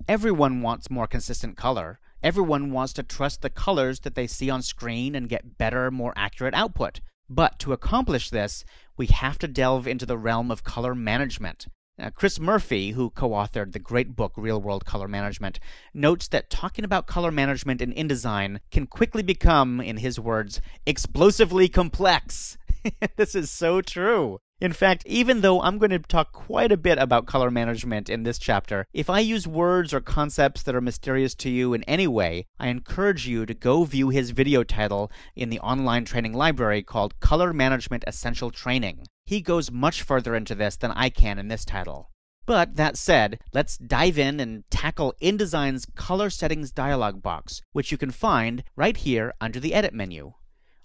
Everyone wants more consistent color. Everyone wants to trust the colors that they see on screen and get better, more accurate output. But to accomplish this, we have to delve into the realm of color management. Now, Chris Murphy, who co-authored the great book Real World Color Management, notes that talking about color management in InDesign can quickly become, in his words, explosively complex. This is so true. In fact, even though I'm going to talk quite a bit about color management in this chapter, if I use words or concepts that are mysterious to you in any way, I encourage you to go view his video title in the online training library called Color Management Essential Training. He goes much further into this than I can in this title. But that said, let's dive in and tackle InDesign's Color Settings dialog box, which you can find right here under the Edit menu.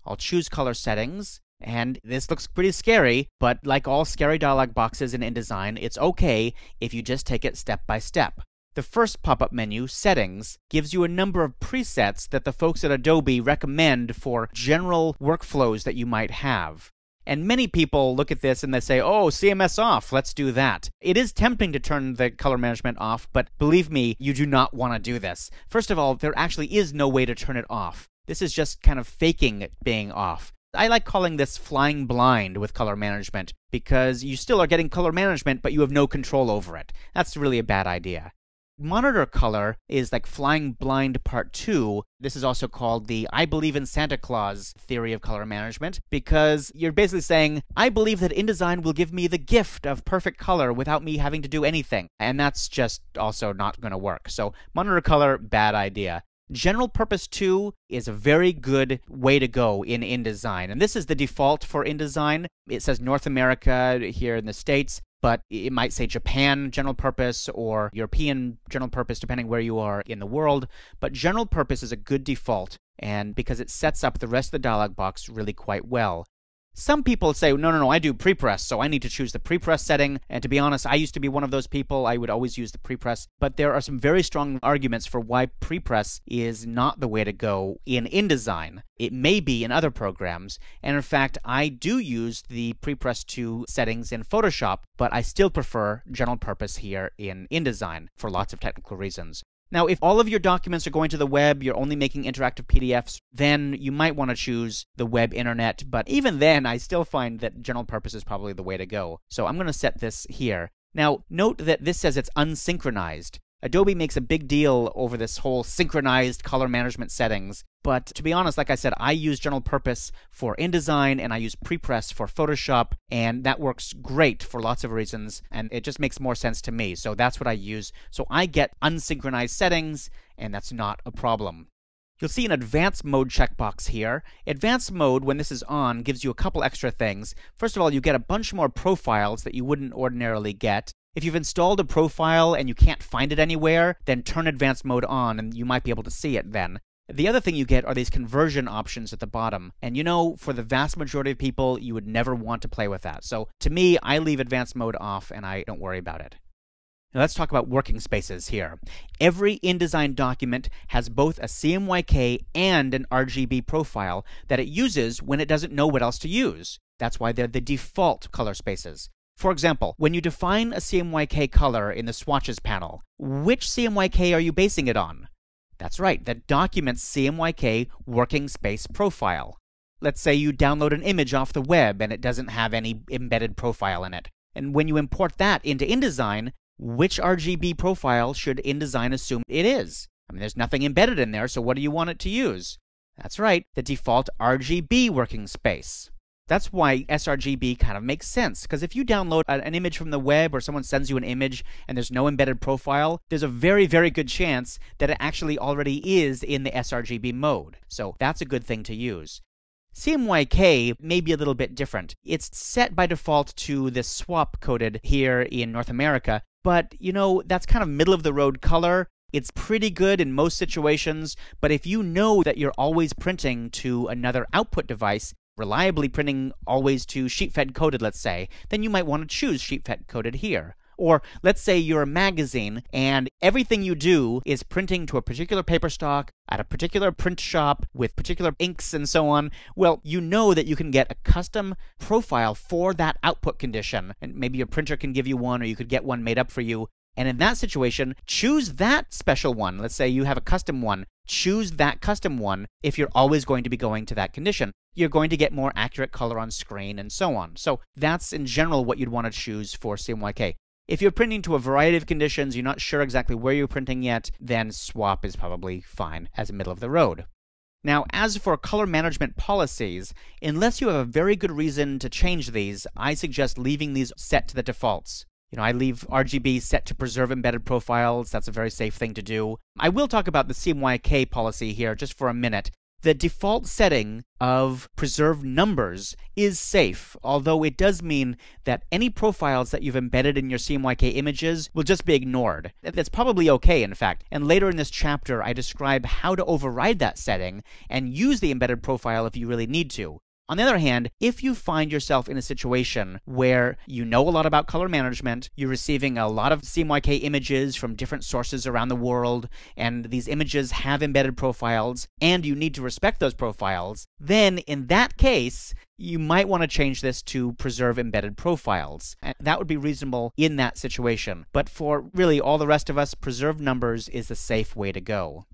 I'll choose Color Settings. And this looks pretty scary, but like all scary dialog boxes in InDesign, it's okay if you just take it step by step. The first pop-up menu, Settings, gives you a number of presets that the folks at Adobe recommend for general workflows that you might have. And many people look at this and they say, oh, CMS off, let's do that. It is tempting to turn the color management off, but believe me, you do not want to do this. First of all, there actually is no way to turn it off. This is just kind of faking it being off. I like calling this flying blind with color management because you still are getting color management, but you have no control over it. That's really a bad idea. Monitor color is like flying blind part 2. This is also called the I believe in Santa Claus theory of color management because you're basically saying, I believe that InDesign will give me the gift of perfect color without me having to do anything. And that's just also not going to work. So monitor color, bad idea. General Purpose 2 is a very good way to go in InDesign, and this is the default for InDesign. It says North America here in the States, but it might say Japan General Purpose or European General Purpose, depending where you are in the world. But General Purpose is a good default, and because it sets up the rest of the dialog box really quite well. Some people say, no, I do prepress, so I need to choose the prepress setting. And to be honest, I used to be one of those people. I would always use the prepress. But there are some very strong arguments for why prepress is not the way to go in InDesign. It may be in other programs. And in fact, I do use the prepress 2 settings in Photoshop, but I still prefer general purpose here in InDesign for lots of technical reasons. Now, if all of your documents are going to the web, you're only making interactive PDFs, then you might want to choose the web internet. But even then, I still find that general purpose is probably the way to go. So I'm going to set this here. Now, note that this says it's unsynchronized. Adobe makes a big deal over this whole synchronized color management settings. But to be honest, like I said, I use general purpose for InDesign and I use prepress for Photoshop, and that works great for lots of reasons, and it just makes more sense to me. So that's what I use. So I get unsynchronized settings, and that's not a problem. You'll see an Advanced Mode checkbox here. Advanced Mode, when this is on, gives you a couple extra things. First of all, you get a bunch more profiles that you wouldn't ordinarily get. If you've installed a profile and you can't find it anywhere, then turn Advanced Mode on and you might be able to see it then. The other thing you get are these conversion options at the bottom. And you know, for the vast majority of people, you would never want to play with that. So to me, I leave Advanced Mode off and I don't worry about it. Now let's talk about working spaces here. Every InDesign document has both a CMYK and an RGB profile that it uses when it doesn't know what else to use. That's why they're the default color spaces. For example, when you define a CMYK color in the swatches panel, which CMYK are you basing it on? That's right, the document's CMYK working space profile. Let's say you download an image off the web and it doesn't have any embedded profile in it. And when you import that into InDesign, which RGB profile should InDesign assume it is? I mean, there's nothing embedded in there, so what do you want it to use? That's right, the default RGB working space. That's why sRGB kind of makes sense, because if you download an image from the web or someone sends you an image and there's no embedded profile, there's a very, very good chance that it actually already is in the sRGB mode. So that's a good thing to use. CMYK may be a little bit different. It's set by default to this swap coded here in North America, but you know, that's kind of middle of the road color. It's pretty good in most situations, but if you know that you're always printing to another output device, reliably printing always to sheet-fed coded, let's say, then you might want to choose sheet-fed coded here. Or let's say you're a magazine and everything you do is printing to a particular paper stock at a particular print shop with particular inks and so on. Well, you know that you can get a custom profile for that output condition. And maybe your printer can give you one or you could get one made up for you. And in that situation, choose that special one. Let's say you have a custom one. Choose that custom one if you're always going to be going to that condition. You're going to get more accurate color on screen and so on. So that's in general what you'd want to choose for CMYK. If you're printing to a variety of conditions, you're not sure exactly where you're printing yet, then swap is probably fine as a middle of the road. Now, as for color management policies, unless you have a very good reason to change these, I suggest leaving these set to the defaults. I leave RGB set to preserve embedded profiles. That's a very safe thing to do. I will talk about the CMYK policy here just for a minute. The default setting of preserve numbers is safe, although it does mean that any profiles that you've embedded in your CMYK images will just be ignored. That's probably okay, in fact, and later in this chapter I describe how to override that setting and use the embedded profile if you really need to. On the other hand, if you find yourself in a situation where you know a lot about color management, you're receiving a lot of CMYK images from different sources around the world, and these images have embedded profiles, and you need to respect those profiles, then in that case, you might want to change this to preserve embedded profiles. And that would be reasonable in that situation. But for really all the rest of us, preserve numbers is the safe way to go.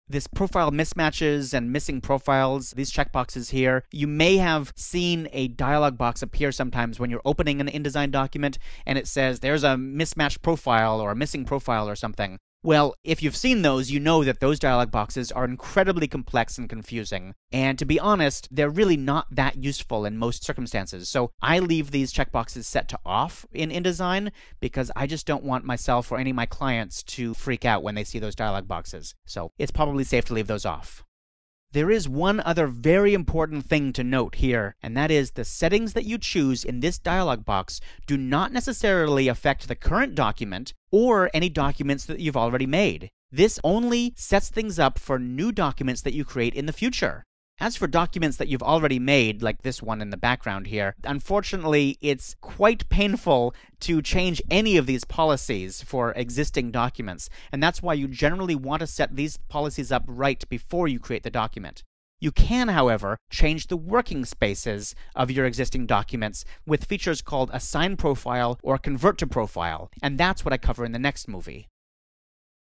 This profile mismatches and missing profiles, these checkboxes here, you may have seen a dialog box appear sometimes when you're opening an InDesign document and it says there's a mismatched profile or a missing profile or something. Well, if you've seen those, you know that those dialog boxes are incredibly complex and confusing. And to be honest, they're really not that useful in most circumstances. So I leave these checkboxes set to off in InDesign because I just don't want myself or any of my clients to freak out when they see those dialog boxes. So it's probably safe to leave those off. There is one other very important thing to note here, and that is the settings that you choose in this dialog box do not necessarily affect the current document or any documents that you've already made. This only sets things up for new documents that you create in the future. As for documents that you've already made, like this one in the background here, unfortunately, it's quite painful to change any of these policies for existing documents, and that's why you generally want to set these policies up right before you create the document. You can, however, change the working spaces of your existing documents with features called Assign Profile or Convert to Profile, and that's what I cover in the next movie.